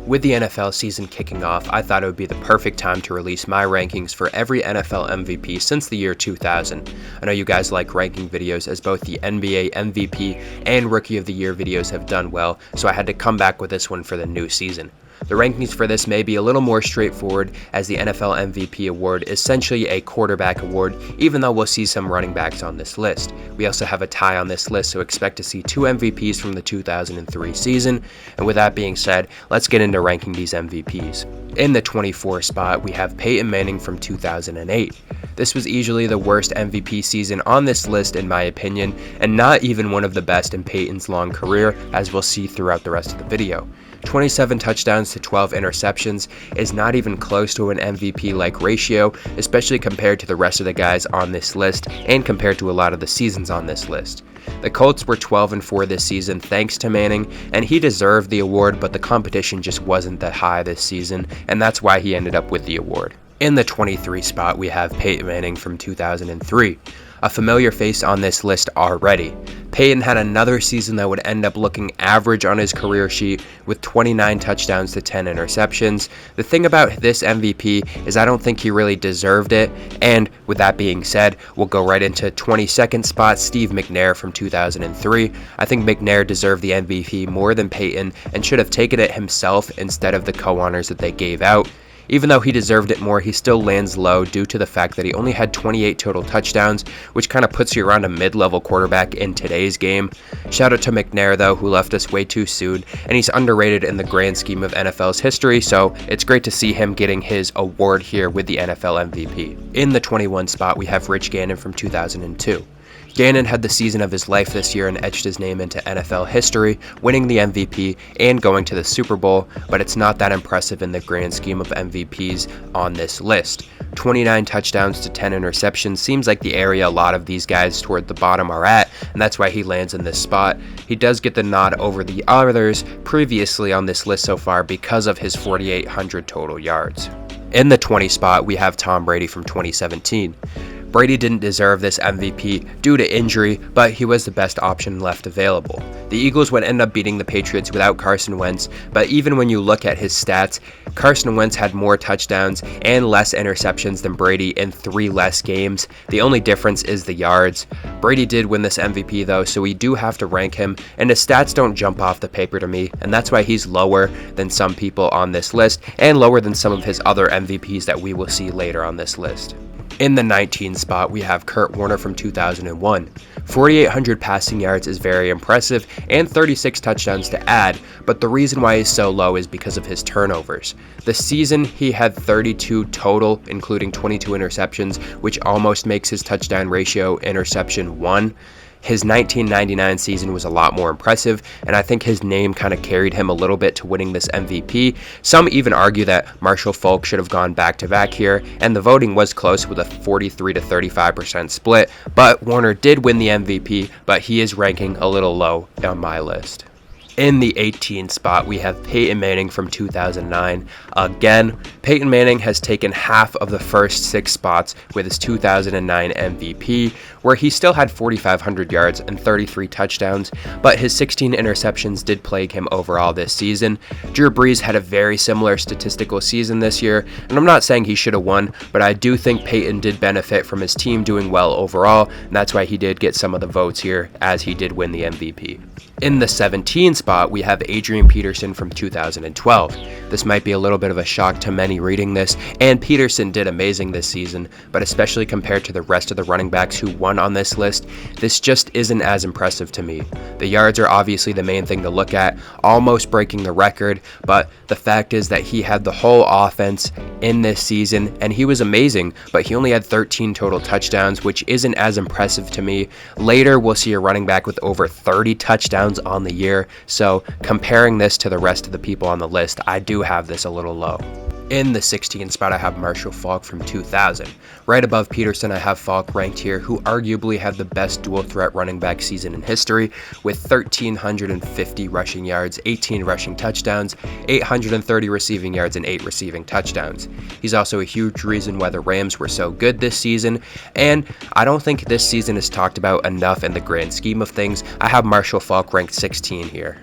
With the NFL season kicking off, I thought it would be the perfect time to release my rankings for every NFL MVP since the year 2000. I know you guys like ranking videos, as both the NBA MVP and Rookie of the Year videos have done well, so I had to come back with this one for the new season. The rankings for this may be a little more straightforward, as the NFL MVP award is essentially a quarterback award, even though we'll see some running backs on this list. We also have a tie on this list, so expect to see two MVPs from the 2003 season. And with that being said, let's get into ranking these MVPs. In the 24 spot, we have Peyton Manning from 2008. This was easily the worst MVP season on this list in my opinion, and not even one of the best in Peyton's long career, as we'll see throughout the rest of the video. 27 touchdowns to 12 interceptions is not even close to an MVP-like ratio, especially compared to the rest of the guys on this list and compared to a lot of the seasons on this list. The Colts were 12-4 this season thanks to Manning, and he deserved the award, but the competition just wasn't that high this season, and that's why he ended up with the award. In the 23 spot, we have Peyton Manning from 2003. A familiar face on this list already. Peyton had another season that would end up looking average on his career sheet with 29 touchdowns to 10 interceptions. The thing about this MVP is I don't think he really deserved it, and with that being said, we'll go right into 22nd spot, Steve McNair from 2003. I think McNair deserved the MVP more than Peyton and should have taken it himself instead of the co-honors that they gave out. Even though he deserved it more, he still lands low due to the fact that he only had 28 total touchdowns, which kind of puts you around a mid-level quarterback in today's game. Shout out to McNair though, who left us way too soon, and he's underrated in the grand scheme of NFL's history, so it's great to see him getting his award here with the NFL MVP. In the 21 spot, we have Rich Gannon from 2002. Gannon had the season of his life this year and etched his name into NFL history, winning the MVP and going to the Super Bowl, but it's not that impressive in the grand scheme of MVPs on this list. 29 touchdowns to 10 interceptions seems like the area a lot of these guys toward the bottom are at, and that's why he lands in this spot. He does get the nod over the others previously on this list so far because of his 4,800 total yards. In the 20 spot, we have Tom Brady from 2017. Brady didn't deserve this MVP due to injury, but he was the best option left available. The Eagles would end up beating the Patriots without Carson Wentz, but even when you look at his stats, Carson Wentz had more touchdowns and less interceptions than Brady in 3 less games. The only difference is the yards. Brady did win this MVP though, so we do have to rank him, and his stats don't jump off the paper to me, and that's why he's lower than some people on this list and lower than some of his other MVPs that we will see later on this list. In the 19 spot, we have Kurt Warner from 2001. 4,800 passing yards is very impressive and 36 touchdowns to add, but the reason why he's so low is because of his turnovers. This season, he had 32 total, including 22 interceptions, which almost makes his touchdown ratio interception 1. His 1999 season was a lot more impressive, and I think his name kind of carried him a little bit to winning this MVP. Some even argue that Marshall Faulk should have gone back-to-back here, and the voting was close with a 43 to 35% split, but Warner did win the MVP, but he is ranking a little low on my list. In the 18th spot, we have Peyton Manning from 2009. Again, Peyton Manning has taken half of the first 6 spots with his 2009 MVP, where he still had 4,500 yards and 33 touchdowns, but his 16 interceptions did plague him overall this season. Drew Brees had a very similar statistical season this year, and I'm not saying he should have won, but I do think Peyton did benefit from his team doing well overall, and that's why he did get some of the votes here, as he did win the MVP. In the 17th spot, we have Adrian Peterson from 2012. This might be a little bit of a shock to many reading this, and Peterson did amazing this season, but especially compared to the rest of the running backs who won on this list, this just isn't as impressive to me. The yards are obviously the main thing to look at, almost breaking the record, but the fact is that he had the whole offense in this season, and he was amazing, but he only had 13 total touchdowns, which isn't as impressive to me. Later, we'll see a running back with over 30 touchdowns on the year, so comparing this to the rest of the people on the list, I do have this a little low. In the 16th spot, I have Marshall Faulk from 2000. Right above Peterson, I have Faulk ranked here, who arguably had the best dual threat running back season in history, with 1,350 rushing yards, 18 rushing touchdowns, 830 receiving yards, and 8 receiving touchdowns. He's also a huge reason why the Rams were so good this season, and I don't think this season is talked about enough in the grand scheme of things. I have Marshall Faulk ranked 16 here.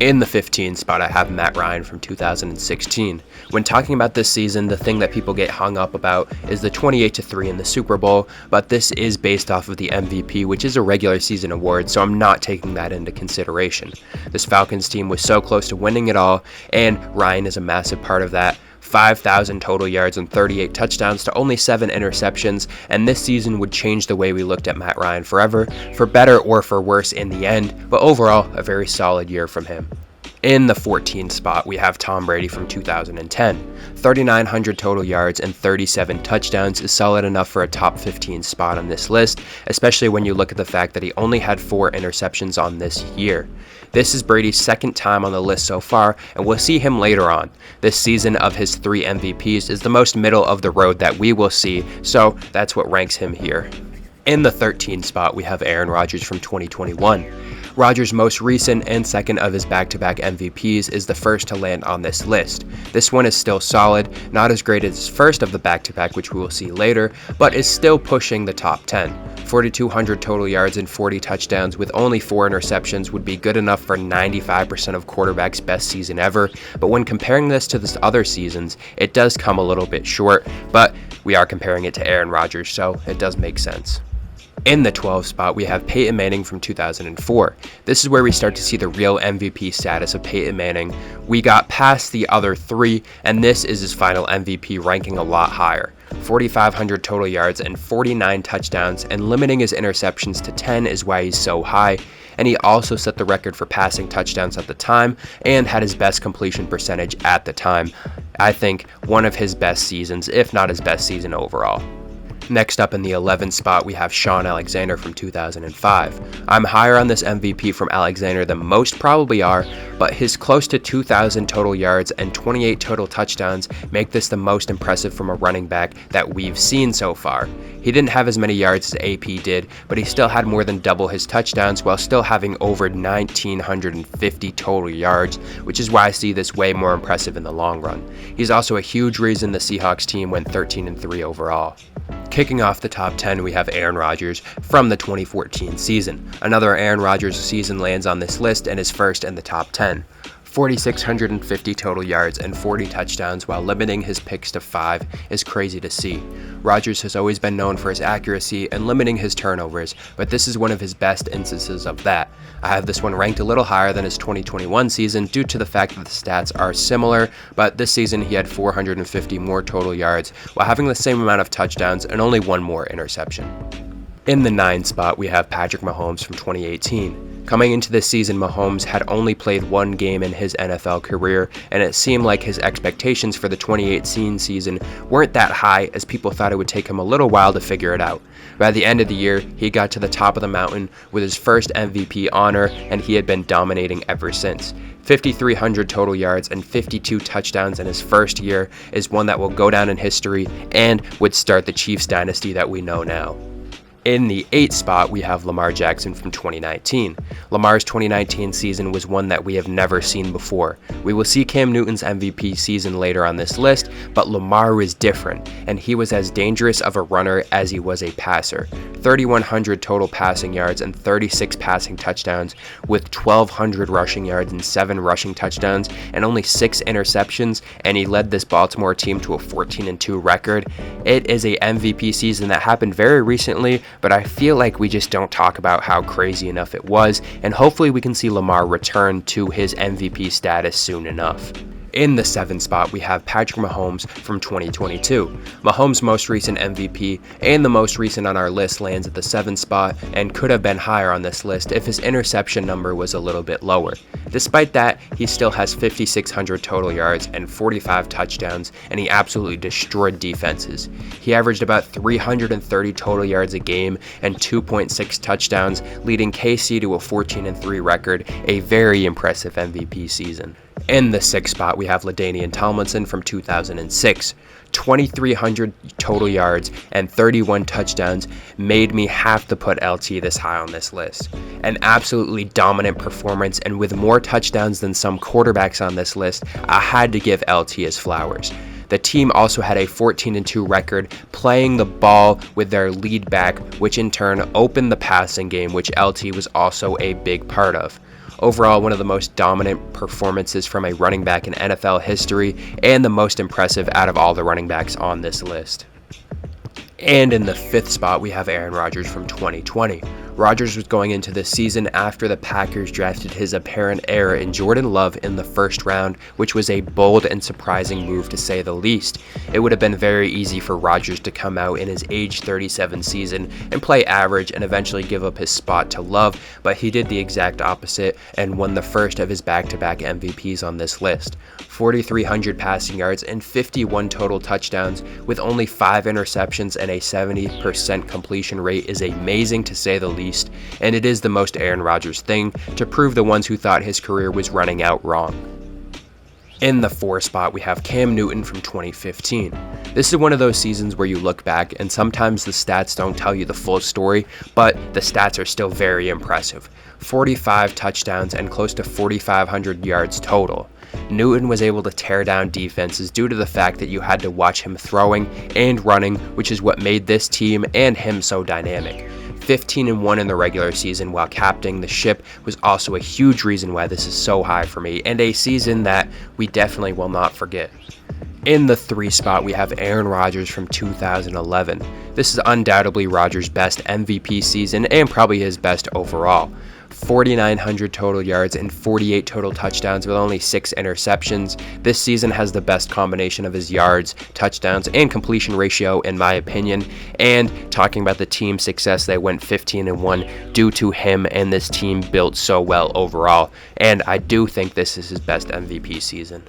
In the 15 spot, I have Matt Ryan from 2016. When talking about this season, the thing that people get hung up about is the 28-3 in the Super Bowl, but this is based off of the MVP, which is a regular season award, so I'm not taking that into consideration. This Falcons team was so close to winning it all, and Ryan is a massive part of that. 5,000 total yards and 38 touchdowns to only 7 interceptions, and this season would change the way we looked at Matt Ryan forever, for better or for worse in the end, but overall, a very solid year from him. In the 14th spot, we have Tom Brady from 2010. 3,900 total yards and 37 touchdowns is solid enough for a top 15 spot on this list, especially when you look at the fact that he only had 4 interceptions on this year. This is Brady's second time on the list so far, and we'll see him later on. This season of his 3 MVPs is the most middle of the road that we will see, so that's what ranks him here. In the 13th spot, we have Aaron Rodgers from 2021. Rodgers' most recent and second of his back-to-back MVPs is the first to land on this list. This one is still solid, not as great as his first of the back-to-back, which we will see later, but is still pushing the top 10. 4,200 total yards and 40 touchdowns with only 4 interceptions would be good enough for 95% of quarterbacks' best season ever, but when comparing this to the other seasons, it does come a little bit short, but we are comparing it to Aaron Rodgers, so it does make sense. In the 12th spot, we have Peyton Manning from 2004. This is where we start to see the real MVP status of Peyton Manning. We got past the other 3, and this is his final MVP, ranking a lot higher. 4,500 total yards and 49 touchdowns, and limiting his interceptions to 10 is why he's so high. And he also set the record for passing touchdowns at the time and had his best completion percentage at the time. I think one of his best seasons, if not his best season overall. Next up in the 11th spot, we have Shaun Alexander from 2005. I'm higher on this MVP from Alexander than most probably are, but his close to 2,000 total yards and 28 total touchdowns make this the most impressive from a running back that we've seen so far. He didn't have as many yards as AP did, but he still had more than double his touchdowns while still having over 1,950 total yards, which is why I see this way more impressive in the long run. He's also a huge reason the Seahawks team went 13-3 overall. Kicking off the top 10, we have Aaron Rodgers from the 2014 season. Another Aaron Rodgers season lands on this list and is first in the top 10. 4,650 total yards and 40 touchdowns while limiting his picks to 5 is crazy to see. Rodgers has always been known for his accuracy and limiting his turnovers, but this is one of his best instances of that. I have this one ranked a little higher than his 2021 season due to the fact that the stats are similar, but this season he had 450 more total yards while having the same amount of touchdowns and only 1 more interception. In the 9th spot, we have Patrick Mahomes from 2018. Coming into this season, Mahomes had only played 1 game in his NFL career, and it seemed like his expectations for the 2018 season weren't that high, as people thought it would take him a little while to figure it out. By the end of the year, he got to the top of the mountain with his first MVP honor, and he had been dominating ever since. 5,300 total yards and 52 touchdowns in his first year is one that will go down in history and would start the Chiefs dynasty that we know now. In the 8th spot, we have Lamar Jackson from 2019. Lamar's 2019 season was one that we have never seen before. We will see Cam Newton's MVP season later on this list, but Lamar was different, and he was as dangerous of a runner as he was a passer. 3,100 total passing yards and 36 passing touchdowns with 1,200 rushing yards and 7 rushing touchdowns and only 6 interceptions, and he led this Baltimore team to a 14-2 record. It is a MVP season that happened very recently, but I feel like we just don't talk about how crazy enough it was, and hopefully we can see Lamar return to his MVP status soon enough. In the 7th spot, we have Patrick Mahomes from 2022. Mahomes' most recent MVP and the most recent on our list lands at the 7th spot and could have been higher on this list if his interception number was a little bit lower. Despite that, he still has 5,600 total yards and 45 touchdowns, and he absolutely destroyed defenses. He averaged about 330 total yards a game and 2.6 touchdowns, leading KC to a 14-3 record, a very impressive MVP season. In the 6th spot, we have LaDainian Tomlinson from 2006. 2,300 total yards and 31 touchdowns made me have to put LT this high on this list. An absolutely dominant performance, and with more touchdowns than some quarterbacks on this list, I had to give LT his flowers. The team also had a 14-2 record, playing the ball with their lead back, which in turn opened the passing game, which LT was also a big part of. Overall, one of the most dominant performances from a running back in NFL history, and the most impressive out of all the running backs on this list. And in the 5th spot, we have Aaron Rodgers from 2020. Rodgers was going into this season after the Packers drafted his apparent heir in Jordan Love in the 1st round, which was a bold and surprising move to say the least. It would have been very easy for Rodgers to come out in his age 37 season and play average and eventually give up his spot to Love, but he did the exact opposite and won the first of his back-to-back MVPs on this list. 4,300 passing yards and 51 total touchdowns with only 5 interceptions and a 70% completion rate is amazing to say the least, and it is the most Aaron Rodgers thing to prove the ones who thought his career was running out wrong. In the 4th spot, we have Cam Newton from 2015. This is one of those seasons where you look back and sometimes the stats don't tell you the full story, but the stats are still very impressive. 45 touchdowns and close to 4,500 yards total. Newton was able to tear down defenses due to the fact that you had to watch him throwing and running, which is what made this team and him so dynamic. 15-1 in the regular season while captaining the ship was also a huge reason why this is so high for me, and a season that we definitely will not forget. In the 3 spot, we have Aaron Rodgers from 2011. This is undoubtedly Rodgers' best MVP season and probably his best overall. 4,900 total yards and 48 total touchdowns with only 6 interceptions. This season has the best combination of his yards, touchdowns, and completion ratio in my opinion. And talking about the team success, they went 15-1 due to him, and this team built so well overall. And I do think this is his best MVP season.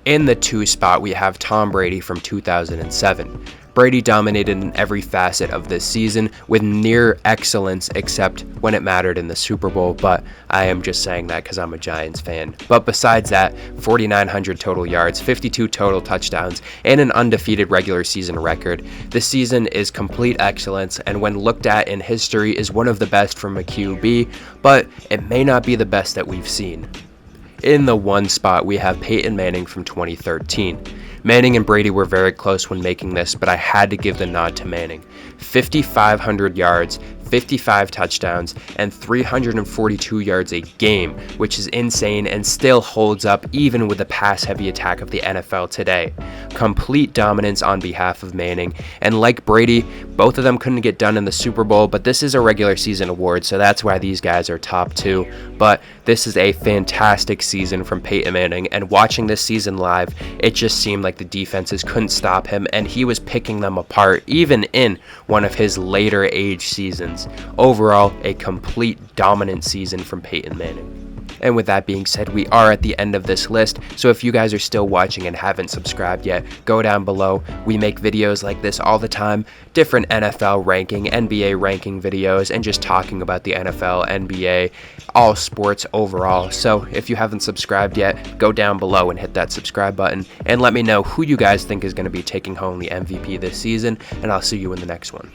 In the 2 spot, we have Tom Brady from 2007. Brady dominated in every facet of this season with near excellence except when it mattered in the Super Bowl, but I am just saying that because I'm a Giants fan. But besides that, 4,900 total yards, 52 total touchdowns, and an undefeated regular season record. This season is complete excellence, and when looked at in history is one of the best from a QB, but it may not be the best that we've seen. In the 1 spot, we have Peyton Manning from 2013. Manning and Brady were very close when making this, but I had to give the nod to Manning. 5,500 yards, 55 touchdowns, and 342 yards a game, which is insane and still holds up even with the pass-heavy attack of the NFL today. Complete dominance on behalf of Manning, and like Brady, both of them couldn't get done in the Super Bowl, but this is a regular season award, so that's why these guys are top 2. But this is a fantastic season from Peyton Manning, and watching this season live, it just seemed like the defenses couldn't stop him, and he was picking them apart even in one of his later age seasons. Overall, a complete dominant season from Peyton Manning. And with that being said, we are at the end of this list, so if you guys are still watching and haven't subscribed yet, go down below. We make videos like this all the time, different NFL ranking, NBA ranking videos, and just talking about the NFL, NBA, all sports overall. So if you haven't subscribed yet, go down below and hit that subscribe button, and let me know who you guys think is going to be taking home the MVP this season, and I'll see you in the next one.